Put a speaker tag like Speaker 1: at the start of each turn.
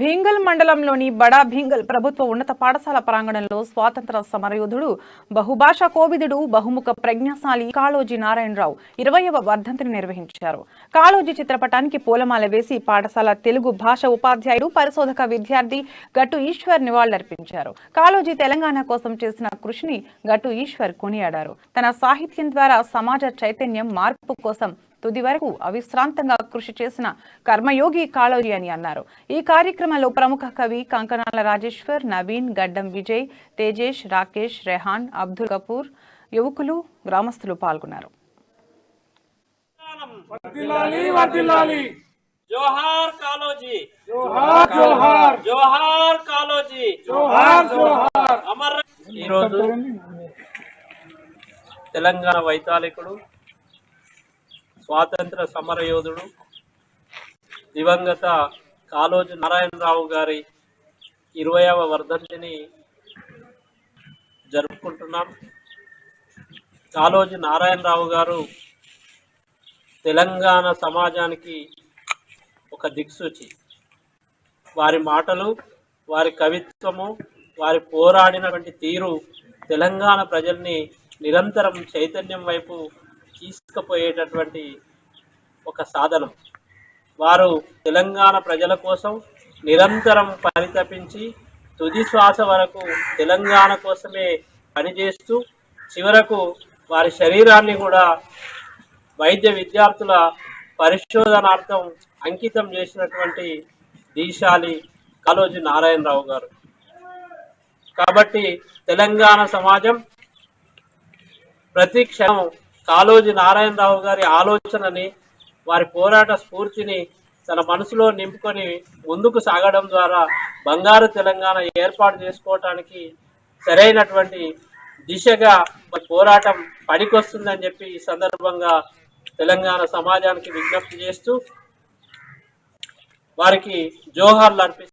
Speaker 1: భీంగల్ మండలంలోని బడా భీంగల్ ప్రభుత్వ ఉన్నత పాఠశాల ప్రాంగణంలో స్వాతంత్ర సమరయోధుడు బహుభాషా కోవిదుడు బహుముఖ ప్రజ్ఞాశాలి కాళోజీ నారాయణరావు 20వ వర్ధంతిని నిర్వహించారు. కాళోజీ చిత్రపటానికి పూలమాల వేసి పాఠశాల తెలుగు భాష ఉపాధ్యాయుడు పరిశోధక విద్యార్థి గట్టు ఈశ్వర్ నివాళులర్పించారు. కాళోజీ తెలంగాణ కోసం చేసిన కృషిని గట్టు ఈశ్వర్ కొనియాడారు. తన సాహిత్యం ద్వారా సమాజ చైతన్యం మార్పు కోసం తుది వరకు అవిశ్రాంతంగా కృషి చేసిన కర్మయోగి కాళోజీ అని అన్నారు. ఈ కార్యక్రమంలో ప్రముఖ కవి కంకణాల రాజేశ్వర్, నవీన్, గడ్డం విజయ్, తేజేష్, రాకేష్, రెహాన్, అబ్దుల్ కపూర్, యువకులు, గ్రామస్తులు పాల్గొన్నారు.
Speaker 2: జోహార్ కాళోజీ, జోహార్ జోహార్, జోహార్ కాళోజీ, జోహార్ జోహార్. అమర్. ఈరోజు తెలంగాణ వైతాళికుడు, స్వాతంత్ర సమరయోధుడు, దివంగత కాళోజీ నారాయణరావు గారి 20వ వర్ధంతిని జరుపుకుంటున్నాం. కాళోజీ నారాయణరావు గారు తెలంగాణ సమాజానికి ఒక దిక్సూచి. వారి మాటలు, వారి కవిత్వము, వారి పోరాడినటువంటి తీరు తెలంగాణ ప్రజల్ని నిరంతరం చైతన్యం వైపు తీసుకుపోయేటటువంటి ఒక సాధనం. వారు తెలంగాణ ప్రజల కోసం నిరంతరం పరితపించి తుది శ్వాస వరకు తెలంగాణ కోసమే పనిచేస్తూ చివరకు వారి శరీరాన్ని కూడా వైద్య విద్యార్థుల పరిశోధనార్థం అంకితం చేసినటువంటి దీశాలి కాళోజీ నారాయణరావు గారు. కాబట్టి తెలంగాణ సమాజం ప్రతి క్షణం కాళోజీ నారాయణరావు గారి ఆలోచనని, వారి పోరాట స్ఫూర్తిని తన మనసులో నింపుకొని ముందుకు సాగడం ద్వారా బంగారు తెలంగాణ ఏర్పాటు చేసుకోవటానికి సరైనటువంటి దిశగా పోరాటం పనికొస్తుందని చెప్పి ఈ సందర్భంగా తెలంగాణ సమాజానికి విజ్ఞప్తి చేస్తూ వారికి జోహార్లు అర్పిస్తారు.